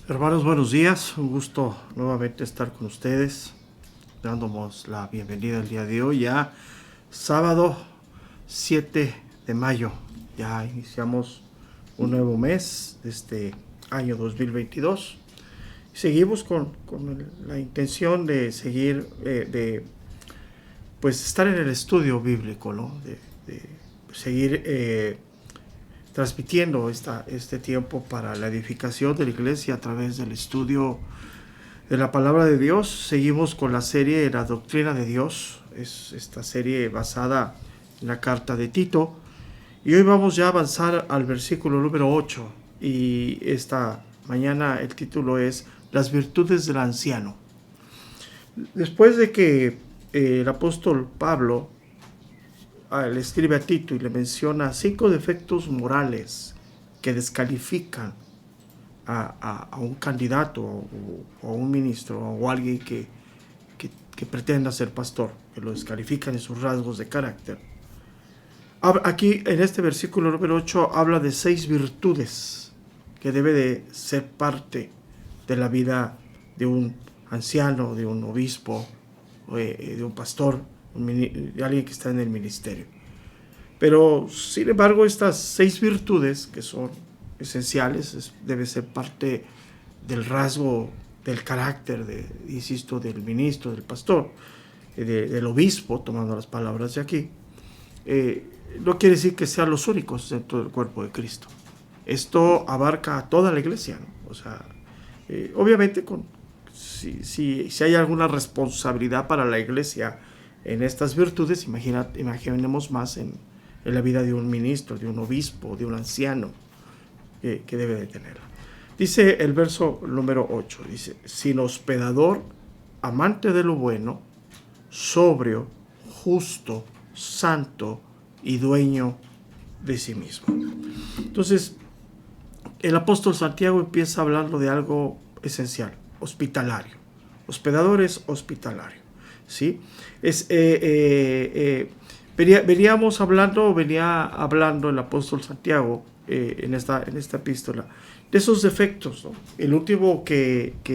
Hermanos, buenos días. Un gusto nuevamente estar con ustedes, dándonos la bienvenida el día de hoy, ya sábado 7 de mayo. Ya iniciamos un nuevo mes de este año 2022. Seguimos con la intención de seguir, pues estar en el estudio bíblico, ¿no? De seguir transmitiendo este tiempo para la edificación de la iglesia a través del estudio de la palabra de Dios. Seguimos con la serie La Doctrina de Dios. Es esta serie basada en la carta de Tito. Y hoy vamos ya a avanzar al versículo número 8. Y esta mañana el título es Las virtudes del anciano. Después de que el apóstol Pablo le escribe a Tito y le menciona 5 defectos morales que descalifican a un candidato o a un ministro o a alguien que pretenda ser pastor, que lo descalifican en sus rasgos de carácter. Aquí en este versículo número 8 habla de 6 virtudes que debe de ser parte de la vida de un anciano, de un obispo, de un pastor, de alguien que está en el ministerio. Pero sin embargo estas 6 virtudes que son esenciales debe ser parte del rasgo del carácter insisto, del ministro, del pastor, del obispo, tomando las palabras de aquí. No quiere decir que sean los únicos dentro del cuerpo de Cristo. Esto abarca a toda la iglesia, ¿no? O sea, obviamente si hay alguna responsabilidad para la iglesia en estas virtudes, imaginemos más en la vida de un ministro, de un obispo, de un anciano que debe de tener. Dice el verso número 8, dice, sin hospedador, amante de lo bueno, sobrio, justo, santo y dueño de sí mismo. Entonces, el apóstol Santiago empieza hablando de algo esencial, hospitalario. Hospedador es hospitalario, ¿sí? Venía hablando el apóstol Santiago en esta epístola de esos defectos, ¿no? El último que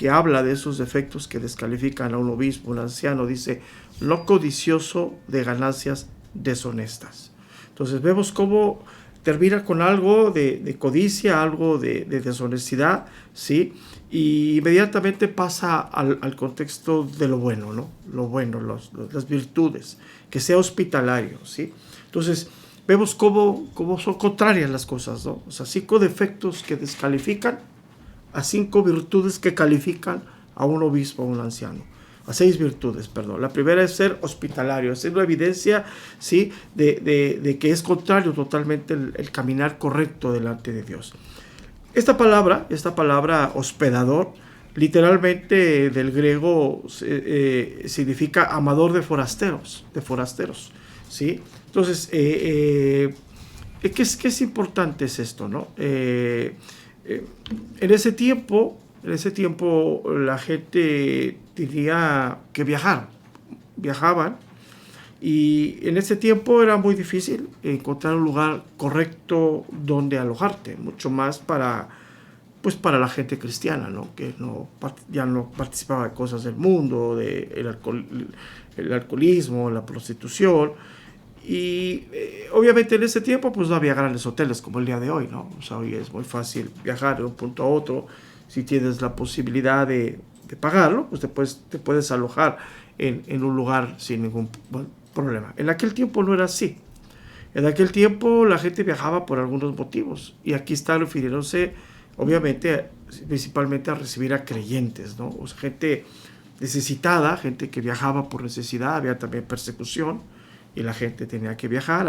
habla de esos defectos que descalifican a un obispo, un anciano, dice, no codicioso de ganancias deshonestas. Entonces vemos cómo termina con algo de codicia, algo de deshonestidad, ¿sí? Y inmediatamente pasa al contexto de lo bueno, ¿no? Lo bueno, las virtudes, que sea hospitalario, ¿sí? Entonces, vemos cómo son contrarias las cosas, ¿no? O sea, 5 defectos que descalifican a 5 virtudes que califican a un obispo, a un anciano. A 6 virtudes, perdón. La primera es ser hospitalario, es una evidencia, ¿sí? de que es contrario totalmente el caminar correcto delante de Dios. Esta palabra hospedador, literalmente del griego significa amador de forasteros, ¿sí? Entonces, ¿qué es importante es esto, ¿no? En ese tiempo la gente tenía que viajaban, y en ese tiempo era muy difícil encontrar un lugar correcto donde alojarte, mucho más para la gente cristiana, ¿no? Que ya no participaba de cosas del mundo, el alcoholismo, la prostitución. Y obviamente en ese tiempo pues no había grandes hoteles como el día de hoy, ¿no? O sea, hoy es muy fácil viajar de un punto a otro. Si tienes la posibilidad de pagarlo, pues te puedes alojar en un lugar sin ningún problema. En aquel tiempo no era así. En aquel tiempo la gente viajaba por algunos motivos, y aquí está refiriéndose obviamente principalmente a recibir a creyentes, ¿no? O sea, gente necesitada, gente que viajaba por necesidad. Había también persecución y la gente tenía que viajar.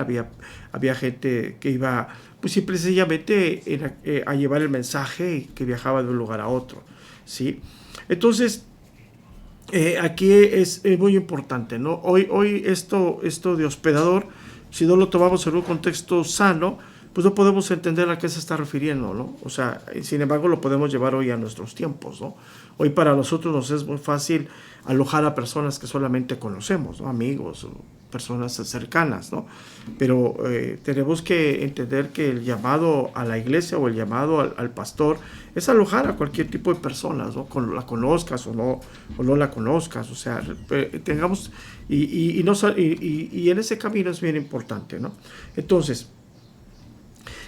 Había gente que iba pues simple y sencillamente a llevar el mensaje y que viajaba de un lugar a otro, ¿sí? Entonces aquí es muy importante, ¿no? Hoy esto de hospedador, si no lo tomamos en un contexto sano, pues no podemos entender a qué se está refiriendo, ¿no? O sea, sin embargo, lo podemos llevar hoy a nuestros tiempos, ¿no? Hoy para nosotros nos es muy fácil alojar a personas que solamente conocemos, ¿no? Amigos, personas cercanas, ¿no? Pero tenemos que entender que el llamado a la iglesia o el llamado al pastor es alojar a cualquier tipo de personas, ¿no? La conozcas o no la conozcas, o sea, tengamos, y en ese camino es bien importante, ¿no? Entonces,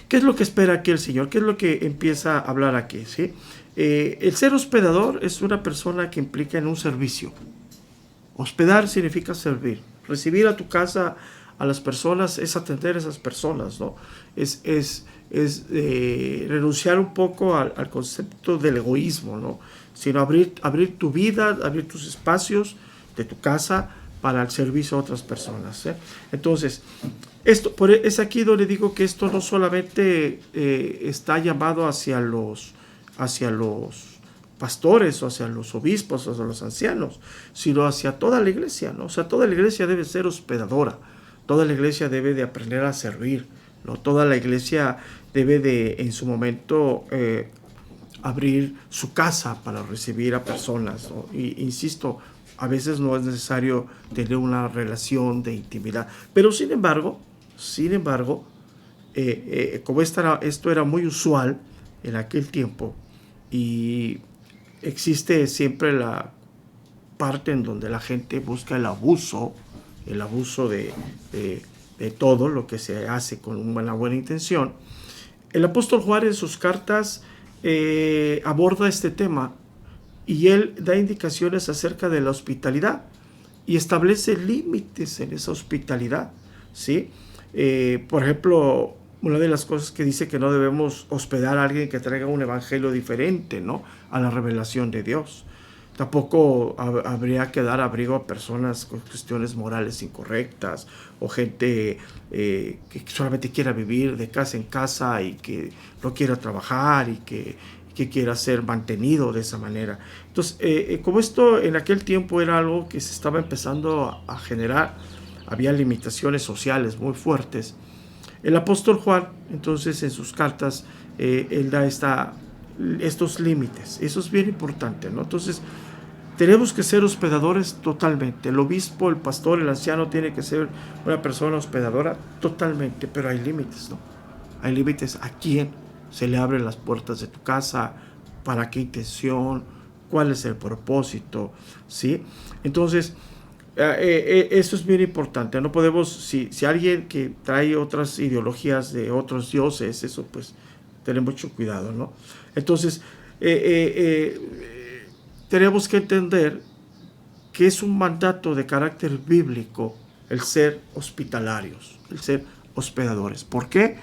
¿qué es lo que espera aquí el Señor? ¿Qué es lo que empieza a hablar aquí? ¿Sí? El ser hospedador es una persona que implica en un servicio. Hospedar significa servir. Recibir a tu casa a las personas es atender a esas personas, ¿no? Es renunciar un poco al concepto del egoísmo, ¿no? Sino abrir tu vida, abrir tus espacios de tu casa para el servicio a otras personas, ¿eh? Entonces, es aquí donde digo que esto no solamente está llamado hacia los pastores o hacia los obispos o hacia los ancianos, sino hacia toda la iglesia, ¿no? O sea, toda la iglesia debe ser hospedadora, toda la iglesia debe de aprender a servir, ¿no? Toda la iglesia debe de, en su momento, abrir su casa para recibir a personas, ¿no? Y insisto, a veces no es necesario tener una relación de intimidad, pero sin embargo, como esto era muy usual en aquel tiempo, y existe siempre la parte en donde la gente busca el abuso de todo lo que se hace con una buena intención. El apóstol Juan en sus cartas aborda este tema y él da indicaciones acerca de la hospitalidad y establece límites en esa hospitalidad, ¿sí? Por ejemplo, una de las cosas que dice que no debemos hospedar a alguien que traiga un evangelio diferente, ¿no?, a la revelación de Dios. Tampoco habría que dar abrigo a personas con cuestiones morales incorrectas o gente que solamente quiera vivir de casa en casa y que no quiera trabajar y que quiera ser mantenido de esa manera. Entonces, como esto en aquel tiempo era algo que se estaba empezando a generar, había limitaciones sociales muy fuertes. El apóstol Juan, entonces, en sus cartas, él da estos límites. Eso es bien importante, ¿no? Entonces, tenemos que ser hospedadores totalmente. El obispo, el pastor, el anciano tiene que ser una persona hospedadora totalmente, pero hay límites, ¿no? Hay límites a quién se le abren las puertas de tu casa, para qué intención, cuál es el propósito, ¿sí? Entonces, eso es bien importante. No podemos, si alguien que trae otras ideologías de otros dioses, eso pues tener mucho cuidado, ¿no? Entonces, tenemos que entender que es un mandato de carácter bíblico el ser hospitalarios, el ser hospedadores. ¿Por qué?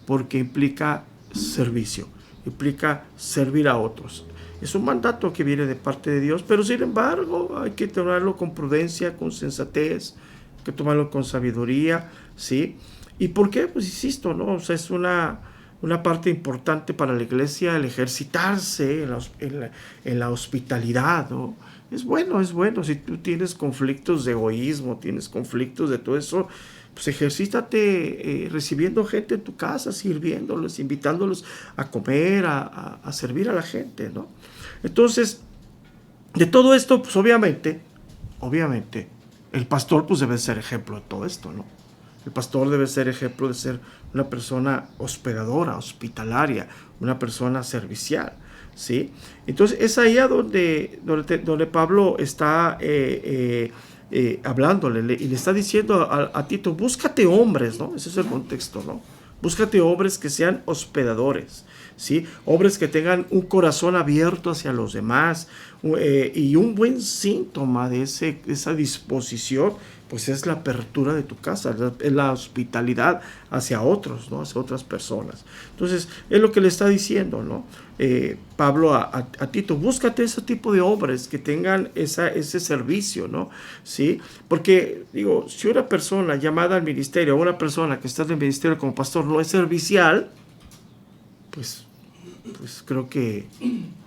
Porque implica servicio, implica servir a otros. Es un mandato que viene de parte de Dios, pero sin embargo hay que tomarlo con prudencia, con sensatez, hay que tomarlo con sabiduría, ¿sí? ¿Y por qué? Pues insisto, ¿no? O sea, es una parte importante para la iglesia el ejercitarse en la hospitalidad, ¿no? Es bueno. Si tú tienes conflictos de egoísmo, tienes conflictos de todo eso, pues ejercítate recibiendo gente en tu casa, sirviéndolos, invitándolos a comer, a servir a la gente, ¿no? Entonces, de todo esto, pues obviamente, el pastor pues debe ser ejemplo de todo esto, ¿no? El pastor debe ser ejemplo de ser una persona hospedadora, hospitalaria, una persona servicial, ¿sí? Entonces, es ahí a donde Pablo está hablándole y le está diciendo a Tito, búscate hombres, ¿no? Ese es el contexto, ¿no? Búscate hombres que sean hospedadores, ¿sí? Hombres que tengan un corazón abierto hacia los demás, y un buen síntoma de esa disposición, pues es la apertura de tu casa, es la hospitalidad hacia otros, ¿no? Hacia otras personas. Entonces, es lo que le está diciendo, ¿no? Pablo a Tito, búscate ese tipo de hombres que tengan ese servicio, ¿no? ¿Sí? Porque, digo, si una persona llamada al ministerio, o una persona que está en el ministerio como pastor no es servicial, pues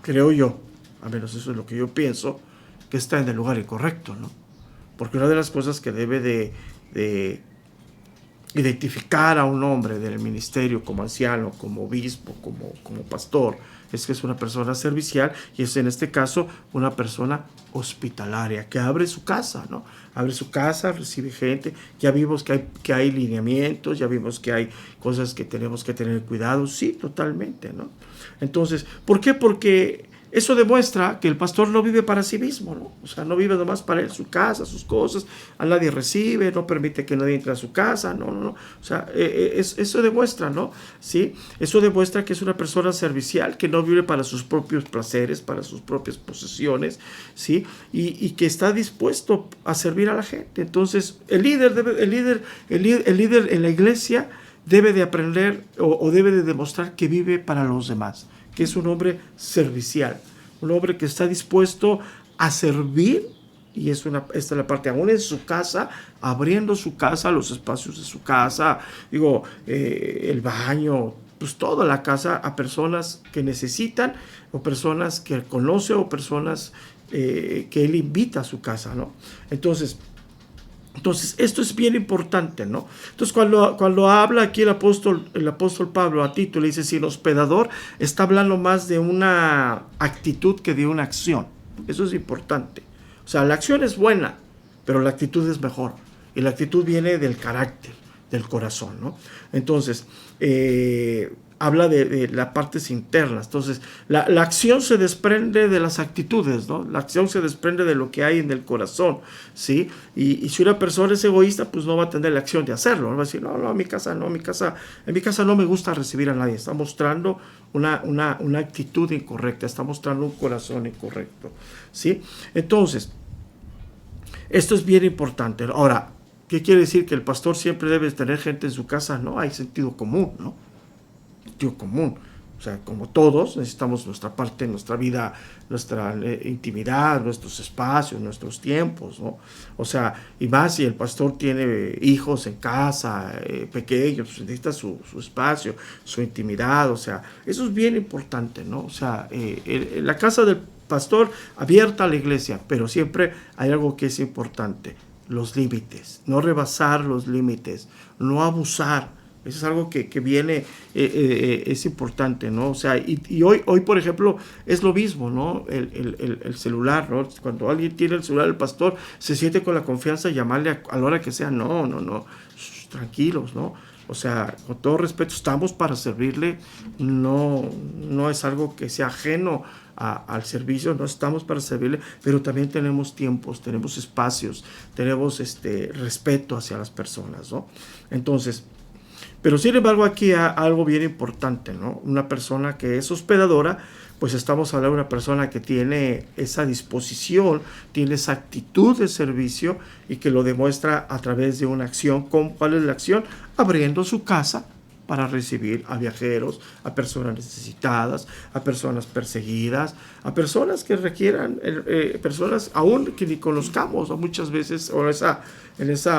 creo yo, al menos eso es lo que yo pienso, que está en el lugar incorrecto, ¿no? Porque una de las cosas que debe de identificar a un hombre del ministerio como anciano, como obispo, como pastor, es que es una persona servicial y es en este caso una persona hospitalaria que abre su casa, ¿no? Abre su casa, recibe gente. Ya vimos que hay lineamientos, ya vimos que hay cosas que tenemos que tener cuidado. Sí, totalmente, ¿no? Entonces, ¿por qué? Porque eso demuestra que el pastor no vive para sí mismo, ¿no? O sea, no vive nomás para él, su casa, sus cosas, a nadie recibe, no permite que nadie entre a su casa, no. O sea, eso demuestra, ¿no? Sí, eso demuestra que es una persona servicial, que no vive para sus propios placeres, para sus propias posesiones, ¿sí? Y que está dispuesto a servir a la gente. Entonces, el líder en la iglesia debe de aprender o debe de demostrar que vive para los demás, que es un hombre servicial, un hombre que está dispuesto a servir, y esta es la parte, aún en su casa, abriendo su casa, los espacios de su casa, el baño, pues toda la casa, a personas que necesitan, o personas que conoce, o personas que él invita a su casa, ¿no? Entonces, esto es bien importante, ¿no? Entonces, cuando habla aquí el apóstol Pablo a Tito, le dice sin hospedador, está hablando más de una actitud que de una acción. Eso es importante. O sea, la acción es buena, pero la actitud es mejor. Y la actitud viene del carácter, del corazón, ¿no? Entonces, habla de las partes internas. Entonces, la acción se desprende de las actitudes, ¿no? La acción se desprende de lo que hay en el corazón, ¿sí? Y si una persona es egoísta, pues no va a tener la acción de hacerlo, ¿no? Va a decir, no, en mi casa no me gusta recibir a nadie. Está mostrando una actitud incorrecta, está mostrando un corazón incorrecto, ¿sí? Entonces, esto es bien importante. Ahora, ¿qué quiere decir? ¿Que el pastor siempre debe tener gente en su casa? No, hay sentido común, ¿no? Sentido común. O sea, como todos, necesitamos nuestra parte, nuestra vida, nuestra intimidad, nuestros espacios, nuestros tiempos, ¿no? O sea, y más si el pastor tiene hijos en casa, pequeños, pues necesita su espacio, su intimidad, o sea, eso es bien importante, ¿no? O sea, la casa del pastor abierta a la iglesia, pero siempre hay algo que es importante, los límites, no rebasar los límites, no abusar. Eso es algo que viene, es importante, ¿no? O sea, y hoy, por ejemplo, es lo mismo, ¿no? El celular, ¿no? Cuando alguien tiene el celular del pastor, se siente con la confianza de llamarle a la hora que sea. No. Tranquilos, ¿no? O sea, con todo respeto, estamos para servirle. No es algo que sea ajeno al servicio, no estamos para servirle, pero también tenemos tiempos, tenemos espacios, tenemos respeto hacia las personas, ¿no? Entonces, pero sin embargo aquí hay algo bien importante, ¿no? Una persona que es hospedadora, pues estamos hablando de una persona que tiene esa disposición, tiene esa actitud de servicio y que lo demuestra a través de una acción. ¿Cuál es la acción? Abriendo su casa para recibir a viajeros, a personas necesitadas, a personas perseguidas, a personas que requieran, personas aún que ni conozcamos, o muchas veces, o en ese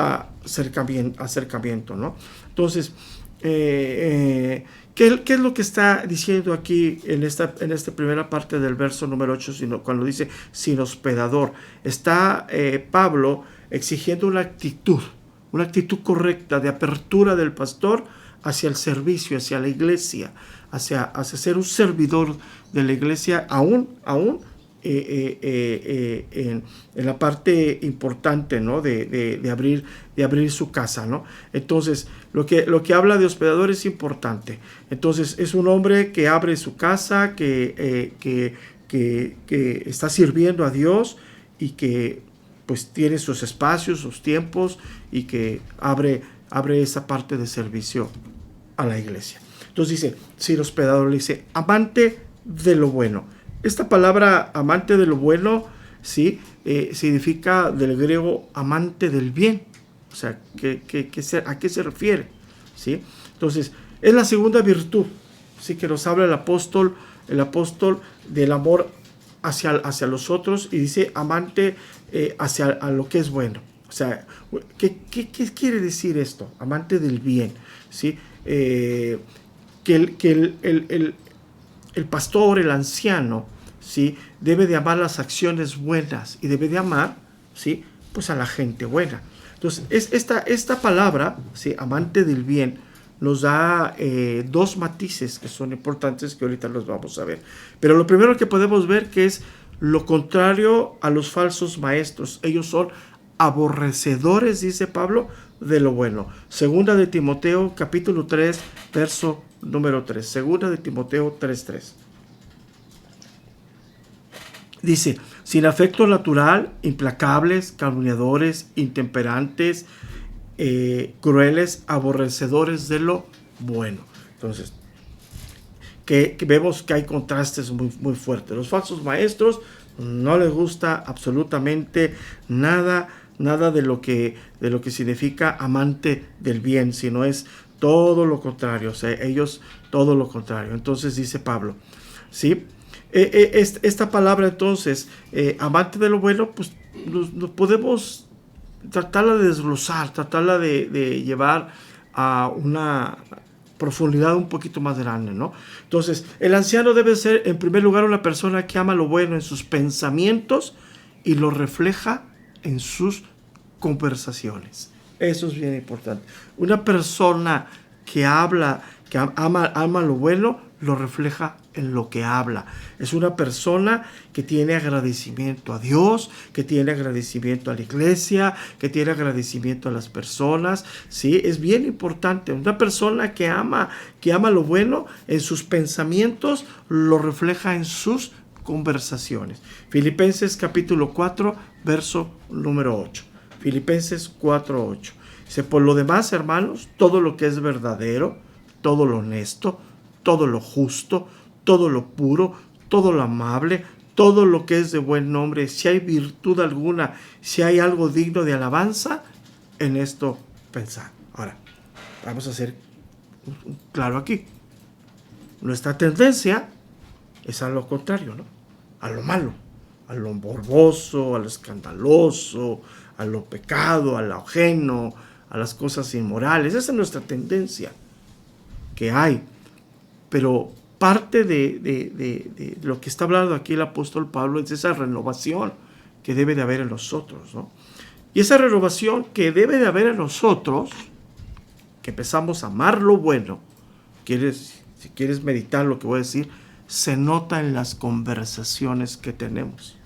acercamiento, ¿no? Entonces, ¿qué es lo que está diciendo aquí en esta primera parte del verso número 8, cuando dice sin hospedador? Está Pablo exigiendo una actitud correcta de apertura del pastor hacia el servicio, hacia la iglesia, hacia ser un servidor de la iglesia, aún en la parte importante, ¿no? de abrir su casa, ¿no? Entonces, lo que habla de hospedador es importante. Entonces, es un hombre que abre su casa, que está sirviendo a Dios y que pues tiene sus espacios, sus tiempos y que abre esa parte de servicio a la iglesia. Entonces dice, si el hospedador le dice, amante de lo bueno. Esta palabra amante de lo bueno, ¿sí? Significa del griego amante del bien. O sea, ¿a qué se refiere? ¿Sí? Entonces, es la segunda virtud, ¿sí? Que nos habla el apóstol del amor hacia los otros y dice amante hacia lo que es bueno. O sea, ¿qué quiere decir esto? Amante del bien, ¿sí? Que el pastor, el anciano, ¿sí? Debe de amar las acciones buenas y debe de amar, ¿sí? Pues a la gente buena. Entonces, esta palabra, ¿sí? Amante del bien, nos da dos matices que son importantes que ahorita los vamos a ver. Pero lo primero que podemos ver que es lo contrario a los falsos maestros. Ellos son aborrecedores, dice Pablo, de lo bueno. Segunda de Timoteo, capítulo 3, verso número 3. Segunda de Timoteo 3:3. Dice, sin afecto natural, implacables, calumniadores, intemperantes, crueles, aborrecedores de lo bueno. Entonces, que vemos que hay contrastes muy fuertes. Los falsos maestros no les gusta absolutamente nada de lo que significa amante del bien, sino es todo lo contrario. O sea, ellos todo lo contrario. Entonces dice Pablo, ¿sí? Esta palabra entonces, amante de lo bueno, pues nos podemos tratarla de desglosar, tratarla de llevar a una profundidad un poquito más grande, ¿no? Entonces, el anciano debe ser, en primer lugar, una persona que ama lo bueno en sus pensamientos y lo refleja en sus conversaciones. Eso es bien importante. Una persona que habla, que ama lo bueno, lo refleja en lo que habla. Es una persona que tiene agradecimiento a Dios, que tiene agradecimiento a la iglesia, que tiene agradecimiento a las personas, ¿sí? Es bien importante. Una persona que ama lo bueno en sus pensamientos, lo refleja en sus conversaciones. Filipenses capítulo 4, verso número 8. Filipenses 4:8. Dice, por lo demás, hermanos, todo lo que es verdadero, todo lo honesto, todo lo justo, todo lo puro, todo lo amable, todo lo que es de buen nombre, si hay virtud alguna, si hay algo digno de alabanza, en esto pensad. Ahora, vamos a ser claro aquí. Nuestra tendencia es a lo contrario, ¿no? A lo malo, a lo morboso, a lo escandaloso, a lo pecado, a lo ajeno, a las cosas inmorales. Esa es nuestra tendencia que hay. Pero parte de lo que está hablando aquí el apóstol Pablo es esa renovación que debe de haber en nosotros, ¿no? Y esa renovación que debe de haber en nosotros, que empezamos a amar lo bueno, si quieres meditar lo que voy a decir, se nota en las conversaciones que tenemos.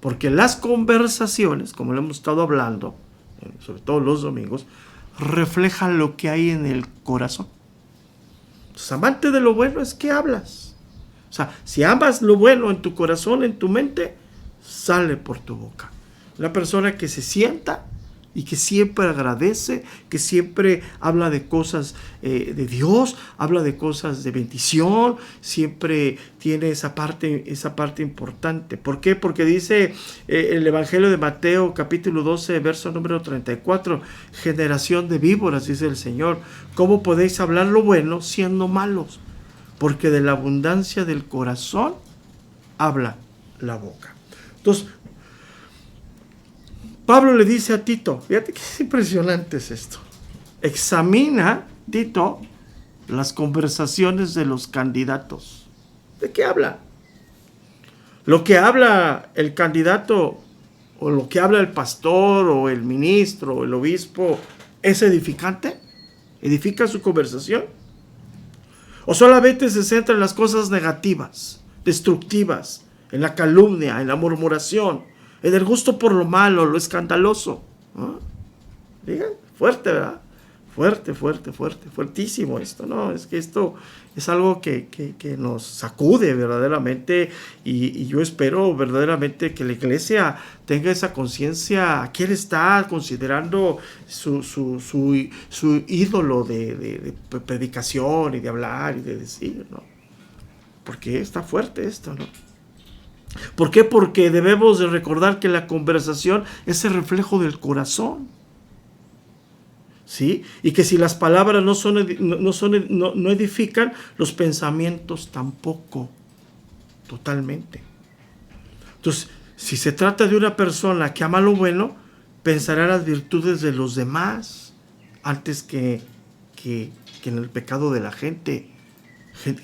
Porque las conversaciones, como lo hemos estado hablando, sobre todo los domingos, reflejan lo que hay en el corazón. Entonces, amante de lo bueno es que hablas. O sea, si amas lo bueno en tu corazón, en tu mente, sale por tu boca. Una persona que se sienta y que siempre agradece, que siempre habla de cosas de Dios, habla de cosas de bendición, siempre tiene esa parte importante. ¿Por qué? Porque dice el Evangelio de Mateo, capítulo 12, verso número 34, generación de víboras, dice el Señor, ¿cómo podéis hablar lo bueno siendo malos? Porque de la abundancia del corazón habla la boca. Entonces, Pablo le dice a Tito, fíjate que es impresionante es esto. Examina, Tito, las conversaciones de los candidatos. ¿De qué habla? Lo que habla el candidato, o lo que habla el pastor, o el ministro, o el obispo, ¿es edificante? ¿Edifica su conversación? ¿O solamente se centra en las cosas negativas, destructivas, en la calumnia, en la murmuración, en el gusto por lo malo, lo escandaloso? ¿No? Digan, fuerte, ¿verdad? Fuertísimo esto, ¿no? Es que esto es algo que nos sacude verdaderamente y yo espero verdaderamente que la iglesia tenga esa conciencia. ¿A quién está considerando su ídolo de predicación y de hablar y de decir, ¿no? Porque está fuerte esto, ¿no? ¿Por qué? Porque debemos de recordar que la conversación es el reflejo del corazón, ¿sí? Y que si las palabras no edifican, los pensamientos tampoco, totalmente. Entonces, si se trata de una persona que ama lo bueno, pensará en las virtudes de los demás antes que en el pecado de la gente.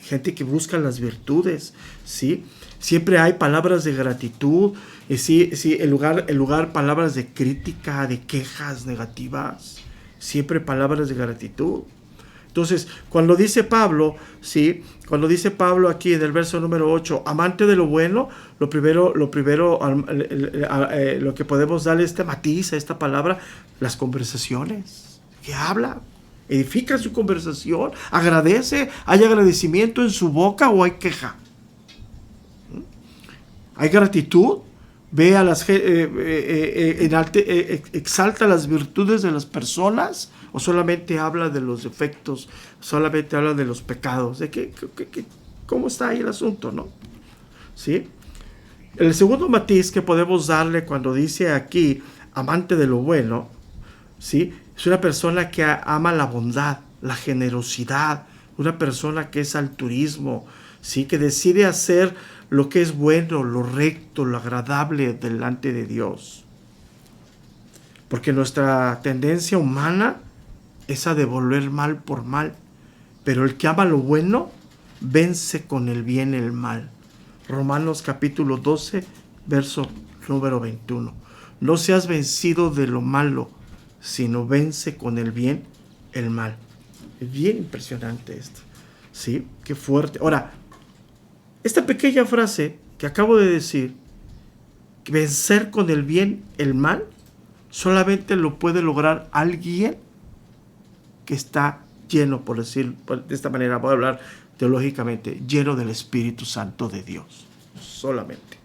gente que busca las virtudes, ¿sí? Siempre hay palabras de gratitud, sí, en lugar palabras de crítica, de quejas negativas, siempre palabras de gratitud. Entonces, cuando dice Pablo, ¿sí? Cuando dice Pablo aquí en el verso número 8, amante de lo bueno, lo que podemos darle este matiz a esta palabra, las conversaciones que habla. Edifica su conversación, agradece, hay agradecimiento en su boca o hay queja. Hay gratitud, ve a exalta las virtudes de las personas, o solamente habla de los defectos, solamente habla de los pecados. ¿Cómo está ahí el asunto, no? ¿Sí? El segundo matiz que podemos darle cuando dice aquí amante de lo bueno, ¿sí? Es una persona que ama la bondad, la generosidad, una persona que es altruismo, ¿sí? Que decide hacer lo que es bueno, lo recto, lo agradable delante de Dios. Porque nuestra tendencia humana es a devolver mal por mal, pero el que ama lo bueno vence con el bien el mal. Romanos capítulo 12, verso número 21. No seas vencido de lo malo, sino vence con el bien el mal. Es bien impresionante esto, ¿sí? Qué fuerte. Ahora, esta pequeña frase que acabo de decir, vencer con el bien el mal, solamente lo puede lograr alguien que está lleno, por decir de esta manera, voy a hablar teológicamente, lleno del Espíritu Santo de Dios. Solamente.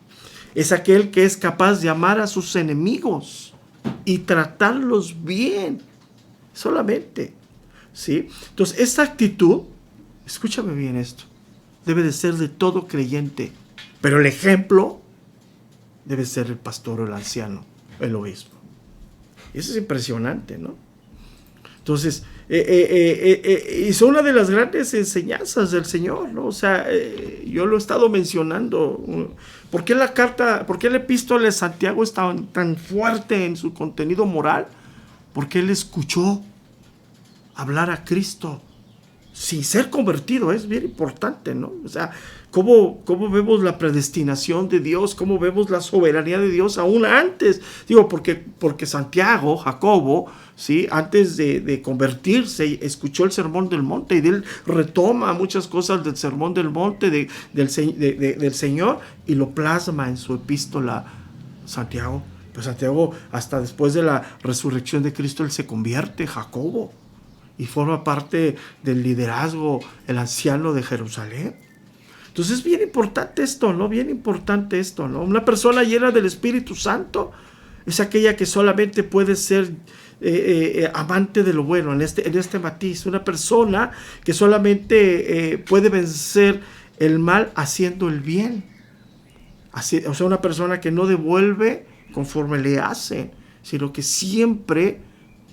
Es aquel que es capaz de amar a sus enemigos y tratarlos bien. Solamente. ¿Sí? Entonces, esta actitud, escúchame bien esto, debe de ser de todo creyente. Pero el ejemplo debe ser el pastor o el anciano, el obispo. Eso es impresionante, ¿no? Entonces, es una de las grandes enseñanzas del Señor, ¿no? O sea, yo lo he estado mencionando. ¿Por qué la epístola de Santiago es tan fuerte en su contenido moral? Porque él escuchó hablar a Cristo sin ser convertido. Es bien importante, ¿no? O sea, ¿cómo vemos la predestinación de Dios? ¿Cómo vemos la soberanía de Dios aún antes? Digo, porque Santiago, Jacobo, ¿sí? Antes de convertirse, escuchó el Sermón del Monte y de él retoma muchas cosas del Sermón del Monte del Señor y lo plasma en su epístola Santiago. Pues Santiago, hasta después de la resurrección de Cristo, él se convierte, Jacobo, y forma parte del liderazgo, el anciano de Jerusalén. Entonces es bien importante esto, ¿no? Bien importante esto, ¿no? Una persona llena del Espíritu Santo es aquella que solamente puede ser amante de lo bueno, en este matiz. Una persona que solamente puede vencer el mal haciendo el bien. O sea, una persona que no devuelve conforme le hacen, sino que siempre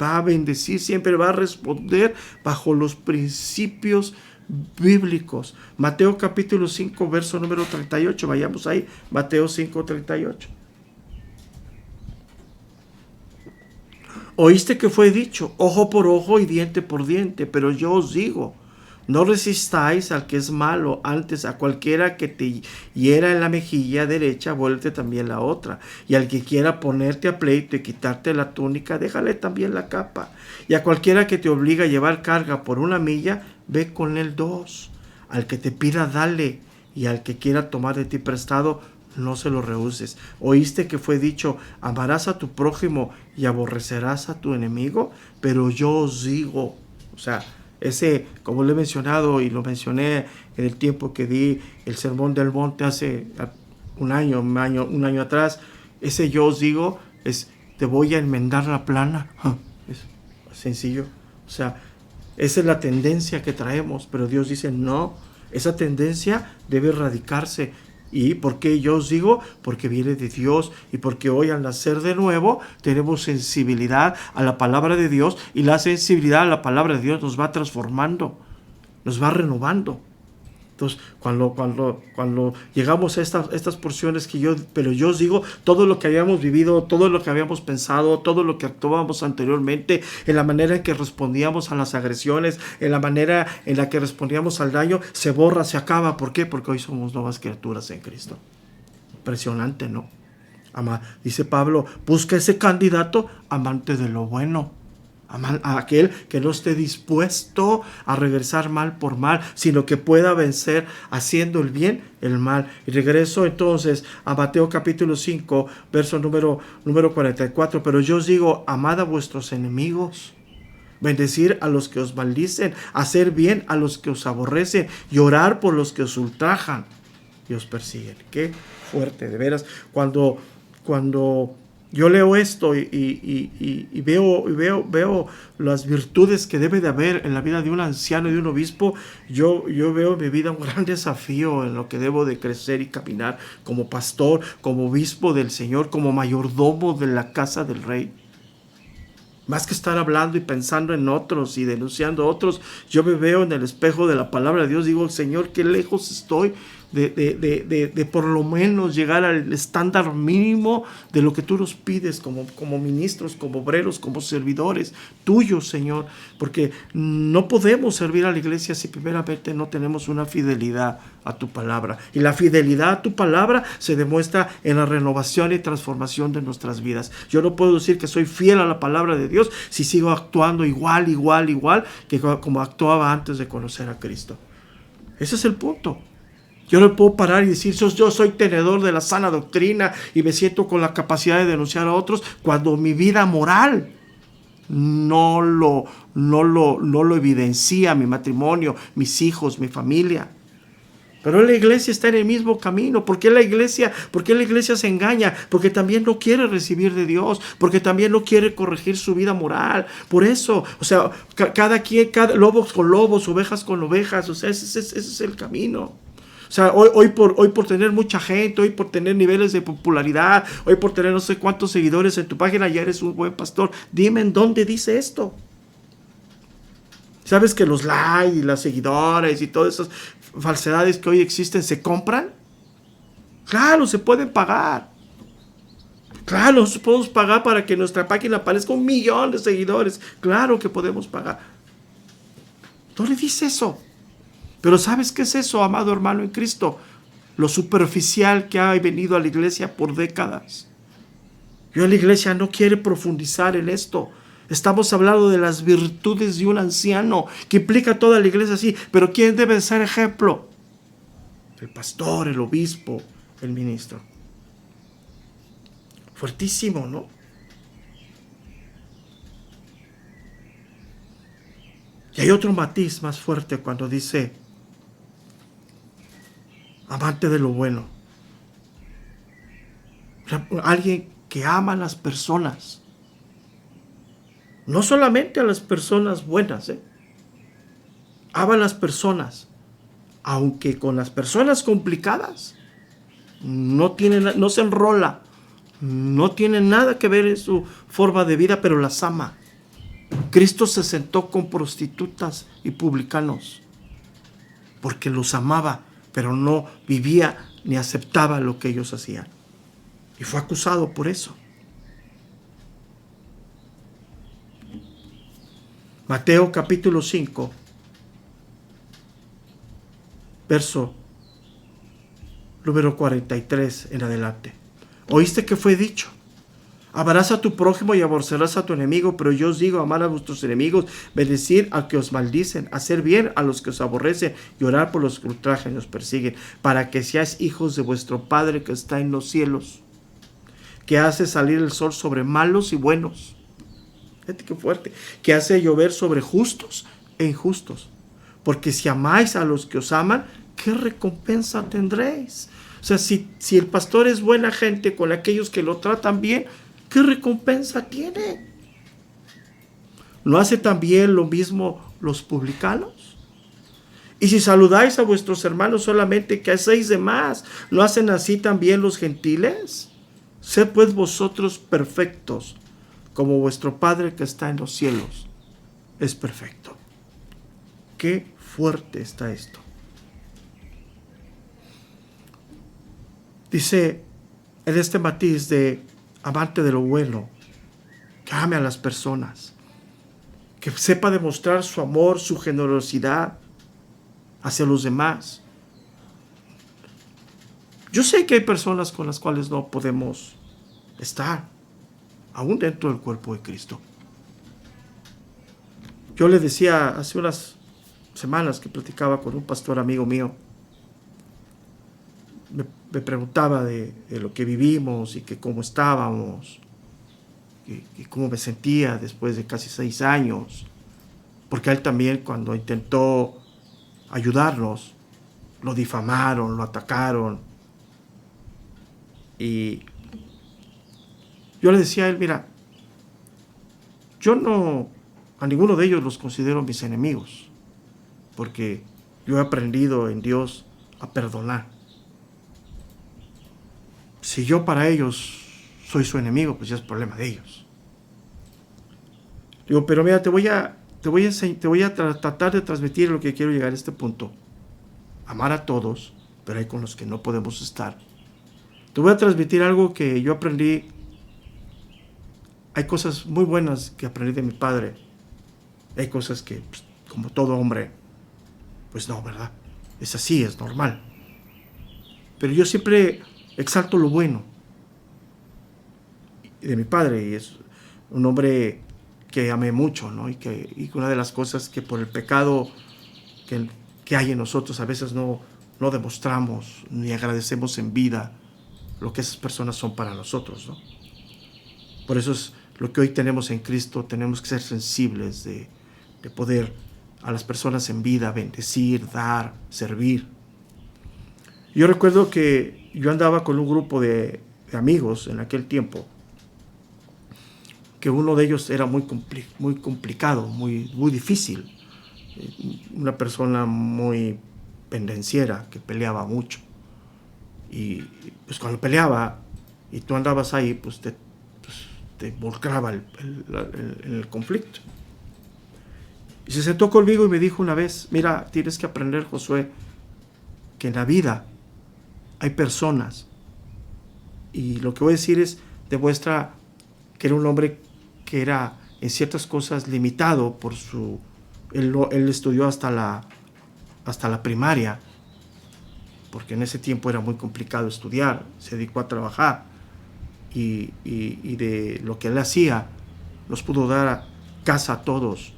va a bendecir, siempre va a responder bajo los principios bíblicos. Mateo capítulo 5, verso número 38. Vayamos ahí. Mateo 5, 38. Oíste que fue dicho, ojo por ojo y diente por diente, pero yo os digo, no resistáis al que es malo, antes a cualquiera que te hiera en la mejilla derecha, vuélvete también la otra. Y al que quiera ponerte a pleito y quitarte la túnica, déjale también la capa. Y a cualquiera que te obliga a llevar carga por 1 milla, ve con él 2. Al que te pida, dale, y al que quiera tomar de ti prestado, no se lo rehuses. Oíste que fue dicho, amarás a tu prójimo y aborrecerás a tu enemigo, pero yo os digo, o sea, como lo he mencionado y lo mencioné en el tiempo que di el Sermón del Monte hace un año atrás, ese yo os digo es, te voy a enmendar la plana. Es sencillo. O sea, esa es la tendencia que traemos, pero Dios dice, no, esa tendencia debe erradicarse. ¿Y por qué yo os digo? Porque viene de Dios y porque hoy al nacer de nuevo tenemos sensibilidad a la palabra de Dios y la sensibilidad a la palabra de Dios nos va transformando, nos va renovando. Entonces, cuando llegamos a estas porciones pero yo os digo, todo lo que habíamos vivido, todo lo que habíamos pensado, todo lo que actuábamos anteriormente, en la manera en que respondíamos a las agresiones, en la manera en la que respondíamos al daño, se borra, se acaba. ¿Por qué? Porque hoy somos nuevas criaturas en Cristo. Impresionante, ¿no? Dice Pablo, busca ese candidato amante de lo bueno. A aquel que no esté dispuesto a regresar mal por mal, sino que pueda vencer haciendo el bien, el mal. Y regreso entonces a Mateo capítulo 5, verso número 44. Pero yo os digo, amad a vuestros enemigos, bendecir a los que os maldicen, hacer bien a los que os aborrecen y orar por los que os ultrajan y os persiguen. Qué fuerte, de veras. Cuando yo leo esto y veo las virtudes que debe de haber en la vida de un anciano y de un obispo, yo veo en mi vida un gran desafío en lo que debo de crecer y caminar como pastor, como obispo del Señor, como mayordomo de la casa del Rey. Más que estar hablando y pensando en otros y denunciando a otros, yo me veo en el espejo de la palabra de Dios. Digo, Señor, qué lejos estoy de por lo menos llegar al estándar mínimo de lo que tú nos pides como ministros, como obreros, como servidores tuyos, Señor. Porque no podemos servir a la iglesia si primeramente no tenemos una fidelidad a tu palabra. Y la fidelidad a tu palabra se demuestra en la renovación y transformación de nuestras vidas. Yo no puedo decir que soy fiel a la palabra de Dios si sigo actuando igual que como actuaba antes de conocer a Cristo. Ese es el punto. Yo no puedo parar y decir, yo soy tenedor de la sana doctrina y me siento con la capacidad de denunciar a otros cuando mi vida moral no lo evidencia, mi matrimonio, mis hijos, mi familia. Pero la iglesia está en el mismo camino. ¿Por qué la iglesia se engaña? Porque también no quiere recibir de Dios, porque también no quiere corregir su vida moral. Por eso, o sea, cada lobos con lobos, ovejas con ovejas, o sea, ese es el camino. O sea, hoy por tener mucha gente, hoy por tener niveles de popularidad, hoy por tener no sé cuántos seguidores en tu página, ya eres un buen pastor. Dime en dónde dice esto. ¿Sabes que los likes y las seguidores y todas esas falsedades que hoy existen se compran? Claro, se pueden pagar. Claro, nosotros podemos pagar para que nuestra página aparezca 1 millón de seguidores. Claro que podemos pagar. No le dice eso. Pero ¿sabes qué es eso, amado hermano en Cristo? Lo superficial que ha venido a la iglesia por décadas. La iglesia no quiere profundizar en esto. Estamos hablando de las virtudes de un anciano, que implica toda la iglesia así. Pero ¿quién debe ser ejemplo? El pastor, el obispo, el ministro. Fuertísimo, ¿no? Y hay otro matiz más fuerte cuando dice amante de lo bueno. Alguien que ama a las personas. No solamente a las personas buenas, ama a las personas. Aunque con las personas complicadas no se enrola. No tiene nada que ver en su forma de vida, pero las ama. Cristo se sentó con prostitutas y publicanos porque los amaba, pero no vivía ni aceptaba lo que ellos hacían. Y fue acusado por eso. Mateo capítulo 5, verso número 43 en adelante. ¿Oíste que fue dicho? Amarás a tu prójimo y aborrecerás a tu enemigo, pero yo os digo, amad a vuestros enemigos, bendecir a que os maldicen, hacer bien a los que os aborrecen y orar por los que ultrajan y os persiguen, para que seáis hijos de vuestro Padre que está en los cielos, que hace salir el sol sobre malos y buenos. Fíjate qué fuerte. Que hace llover sobre justos e injustos. Porque si amáis a los que os aman, ¿qué recompensa tendréis? O sea, si el pastor es buena gente con aquellos que lo tratan bien, ¿qué recompensa tiene? ¿No hace también lo mismo los publicanos? Y si saludáis a vuestros hermanos solamente, ¿qué hacéis de más? ¿No hacen así también los gentiles? Sed pues vosotros perfectos, como vuestro Padre que está en los cielos es perfecto. Qué fuerte está esto. Dice en este matiz de amante de lo bueno, que ame a las personas, que sepa demostrar su amor, su generosidad hacia los demás. Yo sé que hay personas con las cuales no podemos estar, aún dentro del cuerpo de Cristo. Yo le decía hace unas semanas que platicaba con un pastor amigo mío, me preguntaba de lo que vivimos y que cómo estábamos, y cómo me sentía después de casi 6 años, porque a él también, cuando intentó ayudarnos, lo difamaron, lo atacaron. Y yo le decía a él, mira, yo no, a ninguno de ellos los considero mis enemigos, porque yo he aprendido en Dios a perdonar. Si yo para ellos soy su enemigo, pues ya es problema de ellos. Digo, pero mira, te voy a tratar de transmitir lo que quiero llegar a este punto. Amar a todos, pero hay con los que no podemos estar. Te voy a transmitir algo que yo aprendí. Hay cosas muy buenas que aprendí de mi padre. Hay cosas que, pues, como todo hombre, pues no, ¿verdad? Es así, es normal. Pero yo siempre exalto lo bueno de mi padre, y es un hombre que amé mucho, ¿no? Y una de las cosas que por el pecado que hay en nosotros a veces no demostramos ni agradecemos en vida lo que esas personas son para nosotros, ¿no? Por eso es lo que hoy tenemos en Cristo. Tenemos que ser sensibles de poder a las personas en vida bendecir, dar, servir. Yo recuerdo que yo andaba con un grupo de amigos en aquel tiempo, que uno de ellos era muy complicado, muy difícil. Una persona muy pendenciera, que peleaba mucho. Y pues cuando peleaba y tú andabas ahí, pues te involucraba en el conflicto. Y se sentó conmigo y me dijo una vez, mira, tienes que aprender, Josué, que en la vida hay personas, y lo que voy a decir demuestra que era un hombre que era en ciertas cosas limitado por él estudió hasta la primaria, porque en ese tiempo era muy complicado estudiar. Se dedicó a trabajar, y de lo que él hacía nos pudo dar casa a todos,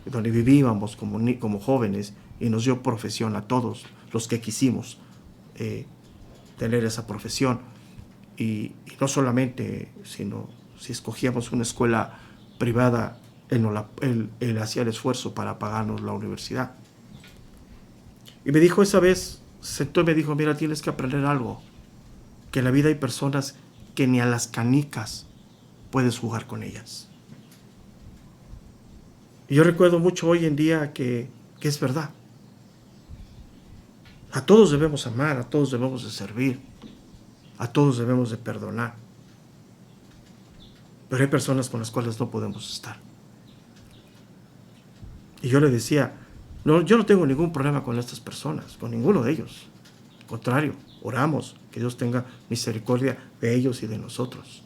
donde vivíamos como jóvenes, y nos dio profesión a todos los que quisimos tener esa profesión. Y no solamente, sino si escogíamos una escuela privada, él hacía el esfuerzo para pagarnos la universidad. Y me dijo esa vez, se sentó y me dijo, mira, tienes que aprender algo, que en la vida hay personas que ni a las canicas puedes jugar con ellas. Y yo recuerdo mucho hoy en día que es verdad. A todos debemos amar, a todos debemos de servir, a todos debemos de perdonar. Pero hay personas con las cuales no podemos estar. Y yo le decía, no, yo no tengo ningún problema con estas personas, con ninguno de ellos. Al contrario, oramos que Dios tenga misericordia de ellos y de nosotros.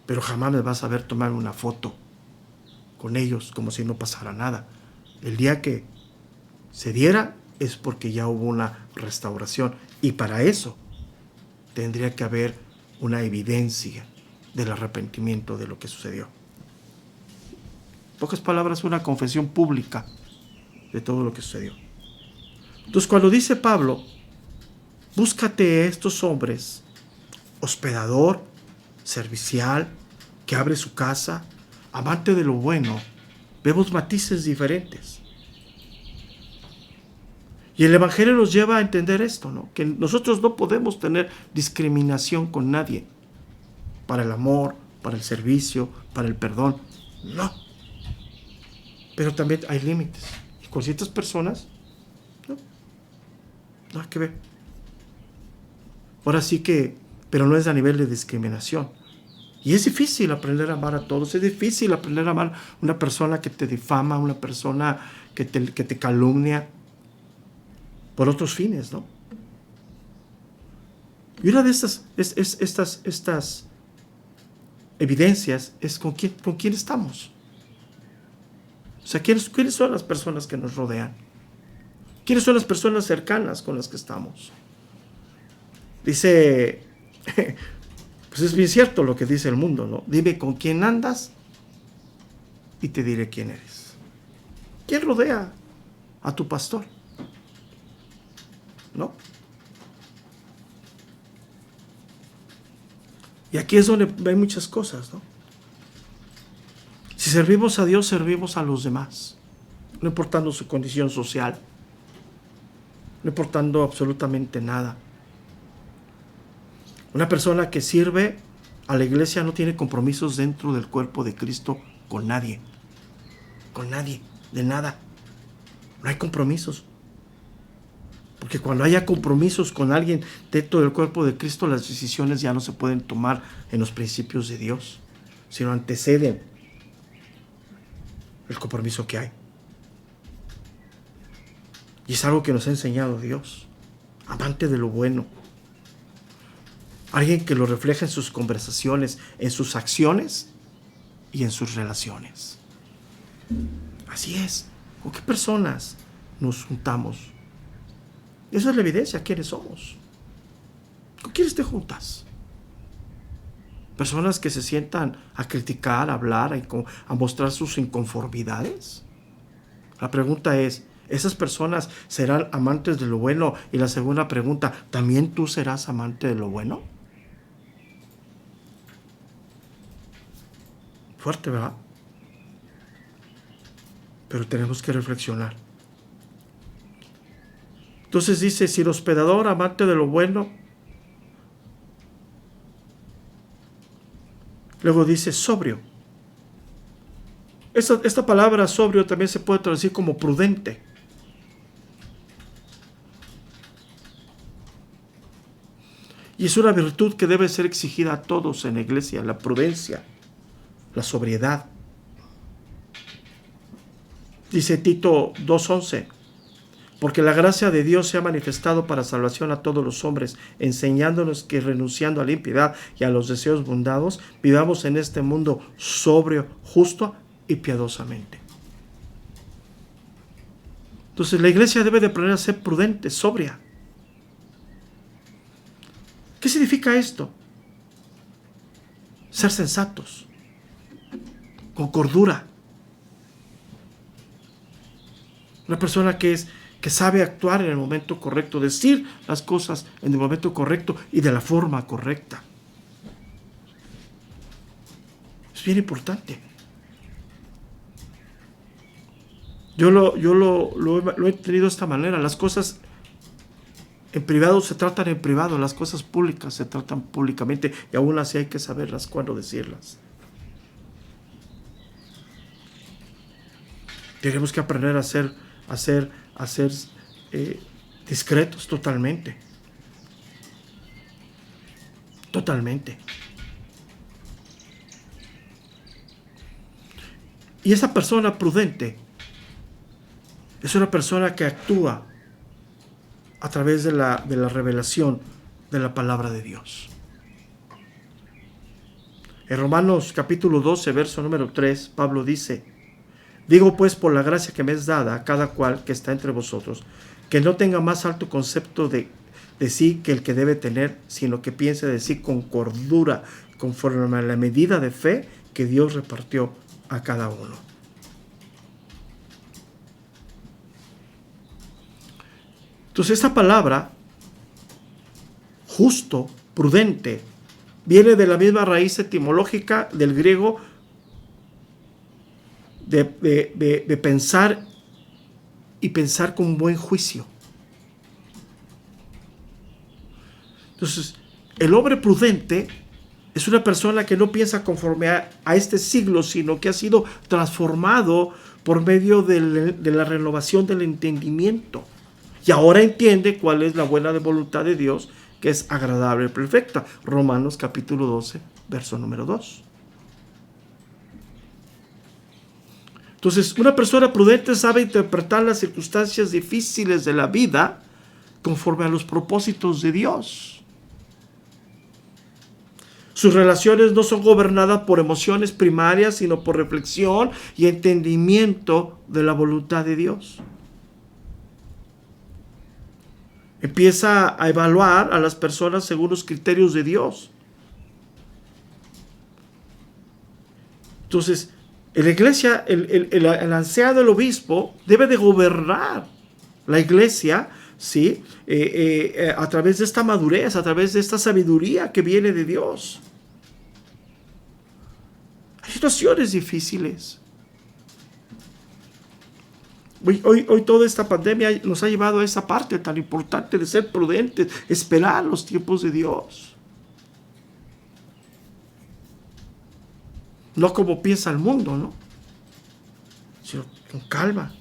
Pero jamás me vas a ver tomar una foto con ellos como si no pasara nada. El día que se diera es porque ya hubo una restauración, y para eso tendría que haber una evidencia del arrepentimiento de lo que sucedió. En pocas palabras, una confesión pública de todo lo que sucedió. Entonces, cuando dice Pablo, búscate a estos hombres, hospedador, servicial, que abre su casa, amante de lo bueno, vemos matices diferentes. Y el Evangelio nos lleva a entender esto, ¿no? Que nosotros no podemos tener discriminación con nadie para el amor, para el servicio, para el perdón. No. Pero también hay límites. Y con ciertas personas, no. Nada que ver. Ahora sí que, pero no es a nivel de discriminación. Y es difícil aprender a amar a todos. Es difícil aprender a amar a una persona que te difama, una persona que te calumnia por otros fines, ¿no? Y una de estas evidencias es con quién estamos. O sea, ¿quiénes son las personas que nos rodean? ¿Quiénes son las personas cercanas con las que estamos? Dice, pues es bien cierto lo que dice el mundo, ¿no? Dime con quién andas y te diré quién eres. ¿Quién rodea a tu pastor? ¿No? Y aquí es donde hay muchas cosas, ¿no? Si servimos a Dios, servimos a los demás, no importando su condición social, no importando absolutamente nada. Una persona que sirve a la iglesia no tiene compromisos dentro del cuerpo de Cristo con nadie, de nada. No hay compromisos. Porque cuando haya compromisos con alguien dentro del cuerpo de Cristo, las decisiones ya no se pueden tomar en los principios de Dios, sino anteceden el compromiso que hay. Y es algo que nos ha enseñado Dios, amante de lo bueno. Alguien que lo refleja en sus conversaciones, en sus acciones y en sus relaciones. Así es. ¿Con qué personas nos juntamos? Esa es la evidencia, quiénes somos. ¿Con quiénes te juntas? Personas que se sientan a criticar, a hablar, a mostrar sus inconformidades. La pregunta es, ¿esas personas serán amantes de lo bueno? Y la segunda pregunta, ¿también tú serás amante de lo bueno? Fuerte, ¿verdad? Pero tenemos que reflexionar. Entonces dice, si el hospedador, amante de lo bueno, luego dice sobrio. Esta palabra sobrio también se puede traducir como prudente. Y es una virtud que debe ser exigida a todos en la iglesia, la prudencia, la sobriedad. Dice Tito 2:11, porque la gracia de Dios se ha manifestado para salvación a todos los hombres, enseñándonos que renunciando a la impiedad y a los deseos mundanos, vivamos en este mundo sobrio, justo y piadosamente. Entonces la iglesia debe de aprender a ser prudente, sobria. ¿Qué significa esto? Ser sensatos, con cordura. Una persona que sabe actuar en el momento correcto, decir las cosas en el momento correcto y de la forma correcta. Es bien importante. Yo lo he tenido de esta manera. Las cosas en privado se tratan en privado, las cosas públicas se tratan públicamente y aún así hay que saberlas cuándo decirlas. Tenemos que aprender a ser discretos totalmente. Totalmente. Y esa persona prudente es una persona que actúa a través de la revelación de la palabra de Dios. En Romanos capítulo 12, verso número 3, Pablo dice, digo pues por la gracia que me es dada a cada cual que está entre vosotros, que no tenga más alto concepto de sí que el que debe tener, sino que piense de sí con cordura, conforme a la medida de fe que Dios repartió a cada uno. Entonces esta palabra, justo, prudente, viene de la misma raíz etimológica del griego de pensar y pensar con buen juicio. Entonces, el hombre prudente es una persona que no piensa conforme a este siglo, sino que ha sido transformado por medio de la renovación del entendimiento. Y ahora entiende cuál es la buena voluntad de Dios, que es agradable y perfecta. Romanos capítulo 12, verso número 2. Entonces, una persona prudente sabe interpretar las circunstancias difíciles de la vida conforme a los propósitos de Dios. Sus relaciones no son gobernadas por emociones primarias, sino por reflexión y entendimiento de la voluntad de Dios. Empieza a evaluar a las personas según los criterios de Dios. Entonces, en la iglesia, el anciano del obispo debe de gobernar la iglesia, ¿sí? A través de esta madurez, a través de esta sabiduría que viene de Dios. Hay situaciones difíciles. Hoy toda esta pandemia nos ha llevado a esa parte tan importante de ser prudentes, esperar los tiempos de Dios. No como piensa el mundo, ¿no? Sino con calma.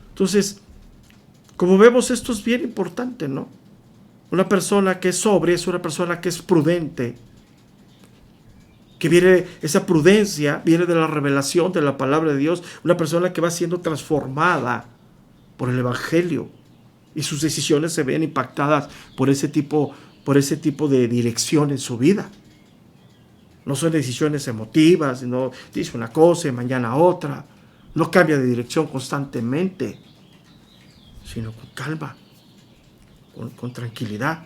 Entonces, como vemos, esto es bien importante, ¿no? Una persona que es sobria es una persona que es prudente. Que viene, esa prudencia viene de la revelación de la palabra de Dios. Una persona que va siendo transformada por el Evangelio. Y sus decisiones se ven impactadas por ese tipo de dirección en su vida. No son decisiones emotivas, no dice una cosa y mañana otra. No cambia de dirección constantemente, sino con calma, con tranquilidad.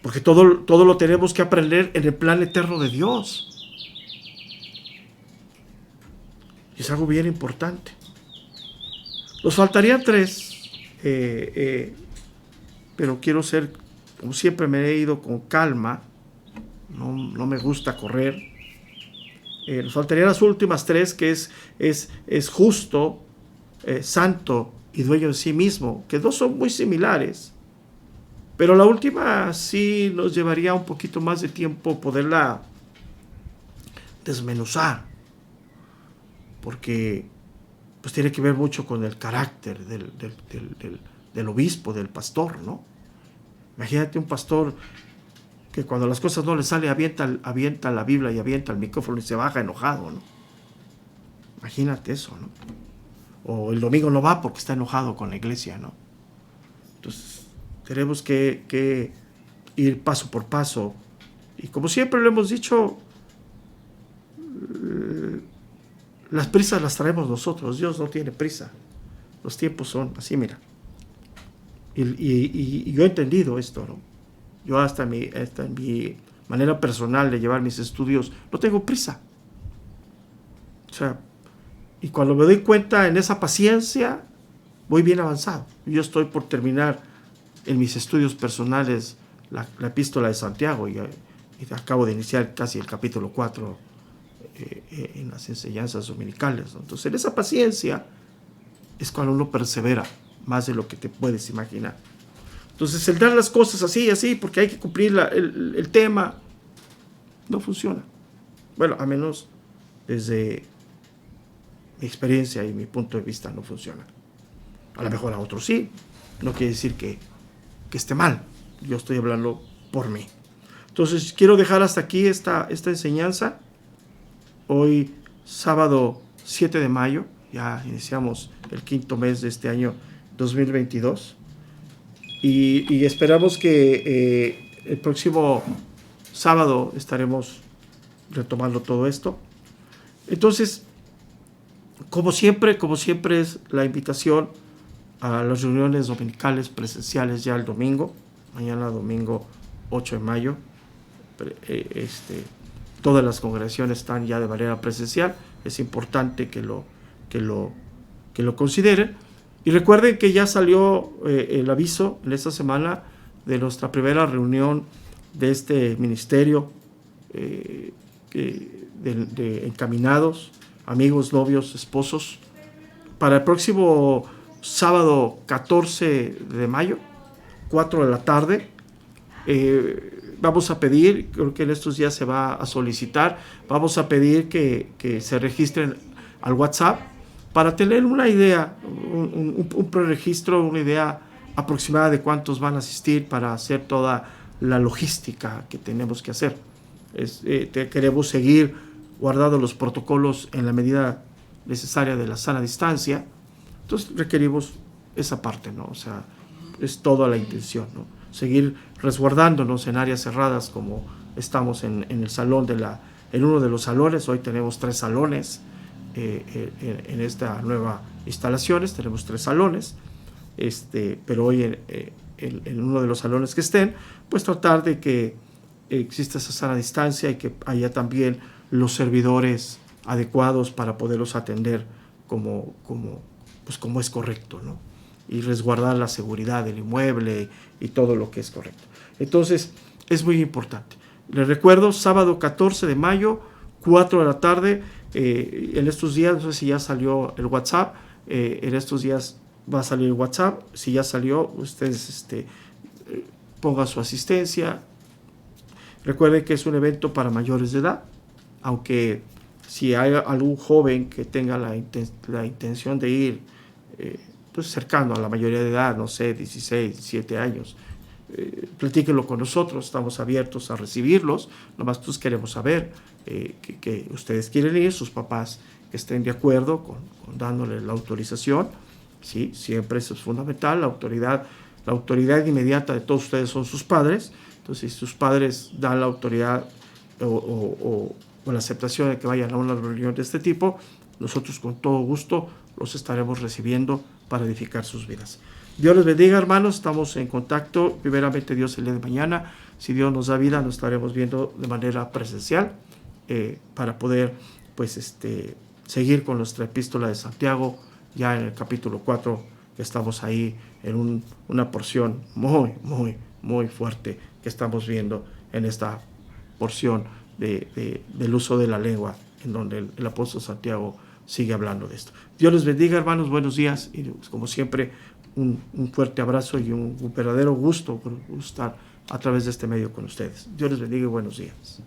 Porque todo lo tenemos que aprender en el plan eterno de Dios. Y es algo bien importante. Nos faltarían 3, pero quiero ser, como siempre me he ido con calma. No me gusta correr. Nos faltarían las últimas 3, que es justo, santo y dueño de sí mismo, que 2 son muy similares. Pero la última sí nos llevaría un poquito más de tiempo poderla desmenuzar, porque pues tiene que ver mucho con el carácter del obispo, del pastor, ¿no? Imagínate un pastor que cuando las cosas no le salen avienta la Biblia y avienta el micrófono y se baja enojado, ¿no? Imagínate eso, ¿no? O el domingo no va porque está enojado con la iglesia, ¿no? Entonces, tenemos que ir paso por paso. Y como siempre lo hemos dicho, las prisas las traemos nosotros. Dios no tiene prisa. Los tiempos son así, mira. Y yo he entendido esto, ¿no? Yo hasta en mi manera personal de llevar mis estudios, no tengo prisa. O sea, y cuando me doy cuenta en esa paciencia, voy bien avanzado. Yo estoy por terminar en mis estudios personales la epístola de Santiago y acabo de iniciar casi el capítulo 4 en las enseñanzas dominicales, ¿no? Entonces, en esa paciencia es cuando uno persevera más de lo que te puedes imaginar. Entonces, el dar las cosas así, porque hay que cumplir el tema, no funciona. Bueno, a menos desde mi experiencia y mi punto de vista no funciona. A lo mejor a otros sí. No quiere decir que esté mal. Yo estoy hablando por mí. Entonces, quiero dejar hasta aquí esta enseñanza. Hoy, sábado 7 de mayo, ya iniciamos el 5º mes de este año 2022. Y esperamos que el próximo sábado estaremos retomando todo esto. Entonces, como siempre es la invitación a las reuniones dominicales presenciales ya el domingo, mañana domingo 8 de mayo. Todas las congregaciones están ya de manera presencial. Es importante que lo consideren. Y recuerden que ya salió el aviso en esta semana de nuestra primera reunión de este ministerio de encaminados, amigos, novios, esposos, para el próximo sábado 14 de mayo, 4 de la tarde. Vamos a pedir, creo que en estos días se va a solicitar, vamos a pedir que se registren al WhatsApp para tener una idea, un preregistro, una idea aproximada de cuántos van a asistir para hacer toda la logística que tenemos que hacer. Queremos seguir guardando los protocolos en la medida necesaria de la sana distancia. Entonces requerimos esa parte, ¿no? O sea, es toda la intención, ¿no? seguir resguardándonos en áreas cerradas como estamos en el salón en uno de los salones. Hoy tenemos 3 salones en esta nueva instalaciones, tenemos 3 salones, pero hoy en uno de los salones que estén, pues tratar de que exista esa sana distancia y que haya también los servidores adecuados para poderlos atender como es correcto, ¿no? Y resguardar la seguridad del inmueble y todo lo que es correcto. Entonces, es muy importante. Les recuerdo, sábado 14 de mayo, 4 de la tarde, en estos días, no sé si ya salió el WhatsApp, en estos días va a salir el WhatsApp. Si ya salió, ustedes pongan su asistencia. Recuerden que es un evento para mayores de edad, aunque si hay algún joven que tenga la intención de ir, pues cercano a la mayoría de edad, no sé, 16, 17 años, platíquenlo con nosotros, estamos abiertos a recibirlos. Nomás pues queremos saber que ustedes quieren ir, sus papás que estén de acuerdo con dándole la autorización. Sí, siempre eso es fundamental. La autoridad inmediata de todos ustedes son sus padres. Entonces, si sus padres dan la autoridad o la aceptación de que vayan a una reunión de este tipo, nosotros con todo gusto los estaremos recibiendo para edificar sus vidas. Dios les bendiga, hermanos. Estamos en contacto. Primeramente, Dios el día de mañana. Si Dios nos da vida, nos estaremos viendo de manera presencial para poder pues, seguir con nuestra epístola de Santiago, ya en el capítulo 4, que estamos ahí en una porción muy, muy, muy fuerte que estamos viendo en esta porción del uso de la lengua, en donde el apóstol Santiago sigue hablando de esto. Dios les bendiga, hermanos. Buenos días y como siempre un fuerte abrazo y un verdadero gusto por estar a través de este medio con ustedes. Dios les bendiga y buenos días.